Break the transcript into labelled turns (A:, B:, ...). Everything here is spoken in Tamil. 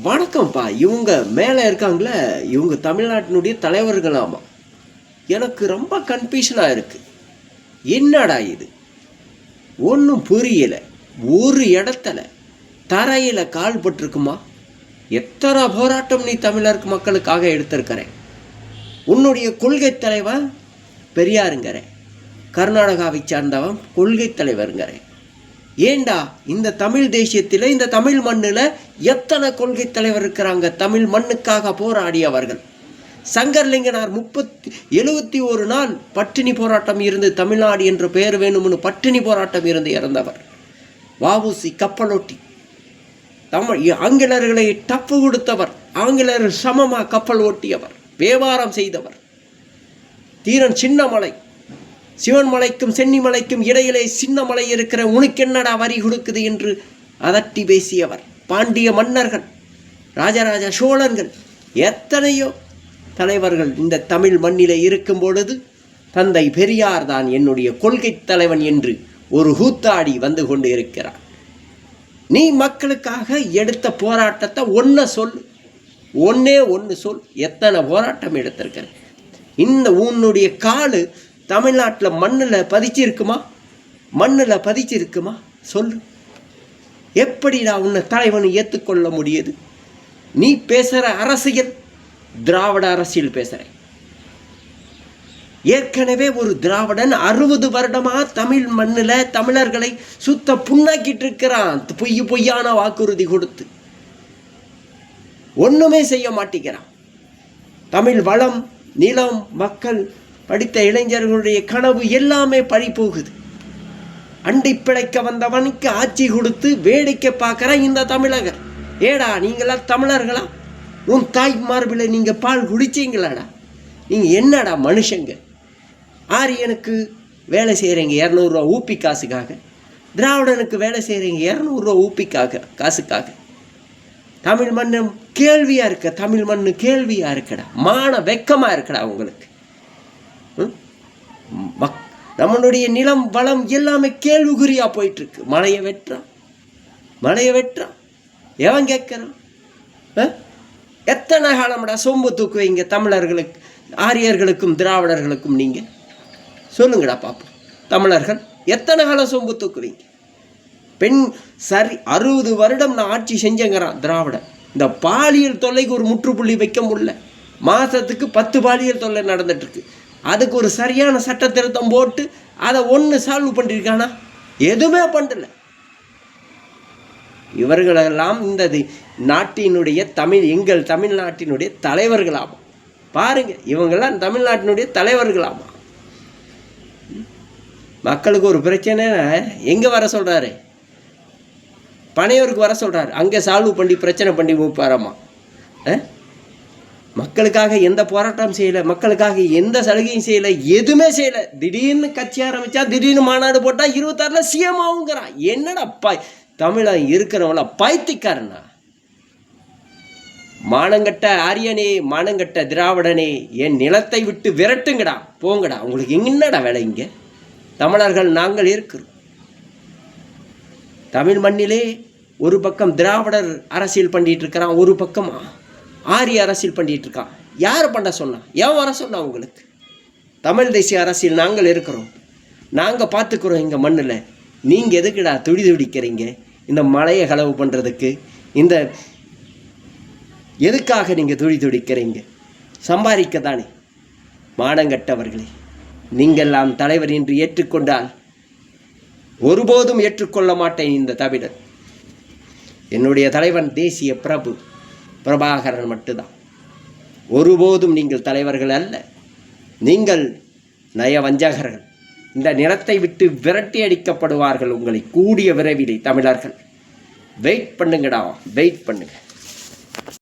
A: வணக்கம்ப்பா. இவங்க மேலே இருக்காங்களே, இவங்க தமிழ்நாட்டினுடைய தலைவர்களாமா. எனக்கு ரொம்ப கன்ஃபியூஷனாக இருக்குது. என்னடா இது, ஒன்றும் புரியல. ஒரு இடத்துல தரையில் கால் பட்டிருக்குமா? எத்தனை போராட்டம் நீ தமிழர் மக்களுக்காக எடுத்திருக்கிறேன். உன்னுடைய கொள்கை தலைவன் பெரியாருங்கிறேன், கர்நாடகாவை சார்ந்தவன் கொள்கை தலைவருங்கிறேன். ஏண்டா இந்த தமிழ் தேசியத்தில், இந்த தமிழ் மண்ணில் எத்தனை கொள்கை தலைவர் இருக்கிறாங்க தமிழ் மண்ணுக்காக போராடியவர்கள். சங்கர்லிங்கனார் 71 நாள் பட்டினி போராட்டம் இருந்து தமிழ்நாடு என்ற பெயர் வேணும்னு பட்டினி போராட்டம் இருந்து இறந்தவர். வஉசி கப்பலோட்டி ஆங்கிலேயர்களை டப்பு கொடுத்தவர், ஆங்கிலேயர் சமமாக கப்பல் ஓட்டியவர், வியாபாரம் செய்தவர். தீரன் சின்னமலை, சிவன்மலைக்கும் சென்னிமலைக்கும் இடையிலே சின்னமலை இருக்கிற உனக்கு என்னடா வரி கொடுக்குது என்று அதட்டி பேசியவர். பாண்டிய மன்னர்கள், ராஜராஜ சோழர்கள், எத்தனையோ தலைவர்கள் இந்த தமிழ் மண்ணிலே இருக்கும் பொழுது தந்தை பெரியார் தான் என்னுடைய கொள்கை தலைவன் என்று ஒரு கூத்தாடி வந்து கொண்டு இருக்கிறார். நீ மக்களுக்காக எடுத்த போராட்டத்தை ஒன்னே சொல். எத்தனை போராட்டம் எடுத்திருக்கிற? இந்த உன்னுடைய காலு தமிழ்நாட்டில் மண்ணில் பதிச்சிருக்குமா? சொல்லு. எப்படி நான் உன்னை தலைவனை ஏற்றுக்கொள்ள முடியுது? நீ பேசுகிற அரசியல் திராவிட அரசியல் பேசுகிற. ஏற்கனவே ஒரு திராவிடன் 60 வருடமாக தமிழ் மண்ணில் தமிழர்களை சுத்த புண்ணாக்கிட்டு இருக்கிறான். பொய்யான வாக்குறுதி கொடுத்து ஒன்றுமே செய்ய மாட்டேங்கிறான். தமிழ் வளம், நிலம், மக்கள், படித்த இளைஞர்களுடைய கனவு எல்லாமே பறி போகுது. அண்டை பிழைக்க வந்தவனுக்கு ஆட்சி கொடுத்து வேடிக்கை பார்க்குற இந்த தமிழகர். ஏடா நீங்களாம் தமிழர்களா? உன் தாய் மார்பில் நீங்கள் பால் குடிச்சிங்களாடா? நீங்கள் என்னடா மனுஷங்க? ஆரியனுக்கு வேலை செய்கிறீங்க 200 ரூபா ஊப்பி காசுக்காக, திராவிடனுக்கு வேலை செய்கிறீங்க 200 ரூபா ஊப்பி காசுக்காக. தமிழ் மண்ணும் கேள்வியாக இருக்க, தமிழ் மண்ணு கேள்வியாக இருக்கடா, மான வெக்கமாக இருக்கடா உங்களுக்கு. நம்மளுடைய நிலம் வளம் எல்லாமே கேள்விக்குறியா போயிட்டு இருக்கு. மழையை வெட்டுறான், எவன் கேட்கிறான்? எத்தனை காலம்டா சொம்பு தூக்குவீங்க தமிழர்களுக்கு, ஆரியர்களுக்கும் திராவிடர்களுக்கும்? நீங்க சொல்லுங்கடா பாப்போம். தமிழர்கள் எத்தனை காலம் சொம்பு தூக்குவீங்க? பெண் சரி 60 வருடம் நான் ஆட்சி செஞ்சேங்கிறான் திராவிடன். இந்த பாலியல் தொல்லைக்கு ஒரு முற்றுப்புள்ளி வைக்க முடியல. மாதத்துக்கு 10 பாலியல் தொல்லை நடந்துட்டு இருக்கு. அதுக்கு ஒரு சரியான சட்ட திருத்தம் போட்டு அதை சால்வ் பண்ணியிருக்கானா? எதுவுமே பண்ணல. இவர்களெல்லாம் இந்த நாட்டினுடைய எங்கள் தமிழ்நாட்டினுடைய தலைவர்களாகும். பாருங்க, இவங்கெல்லாம் தமிழ்நாட்டினுடைய தலைவர்களாகும். மக்களுக்கு ஒரு பிரச்சனை எங்கே வர சொல்கிறாரு? பனையூருக்கு வர சொல்கிறாரு. அங்கே சால்வ் பண்ணி பிரச்சனை பண்ணி மூப்பாராமா. மக்களுக்காக எந்த போராட்டம் செய்யலை, மக்களுக்காக எந்த சலுகையும் செய்யலை, எதுவுமே செய்யலை. திடீர்னு கட்சி ஆரம்பித்தா, திடீர்னு மாநாடு போட்டால் 26 சிஎம் ஆகுங்கிறான். என்னடா தமிழன் இருக்கிறவங்கள பைத்தியக்காரனா? மானங்கட்ட ஆரியனே, மானங்கட்ட திராவிடனே, என் நிலத்தை விட்டு விரட்டுங்கடா, போங்கடா. உங்களுக்கு என்னடா வேலை இங்கே? தமிழர்கள் நாங்கள் இருக்கிறோம். தமிழ் மண்ணிலே ஒரு பக்கம் திராவிடர் அரசியல் பண்ணிட்டு இருக்கிறான், ஒரு பக்கம் ஆரிய அரசியல் பண்ணிட்டு இருக்கான். யார் பண்ண சொன்னா? ஏன் வர சொன்னா உங்களுக்கு? தமிழ் தேசிய அரசியல் நாங்கள் இருக்கிறோம், நாங்கள் பார்த்துக்கிறோம் எங்கள் மண்ணில். நீங்கள் எதுக்குடா துடிக்கிறீங்க? இந்த மலையை களவு பண்ணுறதுக்கு, இந்த எதுக்காக நீங்கள் துடிக்கிறீங்க? சம்பாதிக்க தானே. மானங்கட்டவர்களே, நீங்கள்லாம் தலைவர் என்று ஏற்றுக்கொண்டால் ஒருபோதும் ஏற்றுக்கொள்ள மாட்டேன் இந்த தமிழர். என்னுடைய தலைவன் தேசிய பிரபாகரன் மட்டும்தான். ஒருபோதும் நீங்கள் தலைவர்கள் அல்ல, நீங்கள் நயவஞ்சகர்கள். இந்த நிலத்தை விட்டு விரட்டி அடிக்கப்படுவார்கள் உங்களை கூடிய விரைவிலே தமிழர்கள். வெயிட் பண்ணுங்கடா, வெயிட் பண்ணுங்க.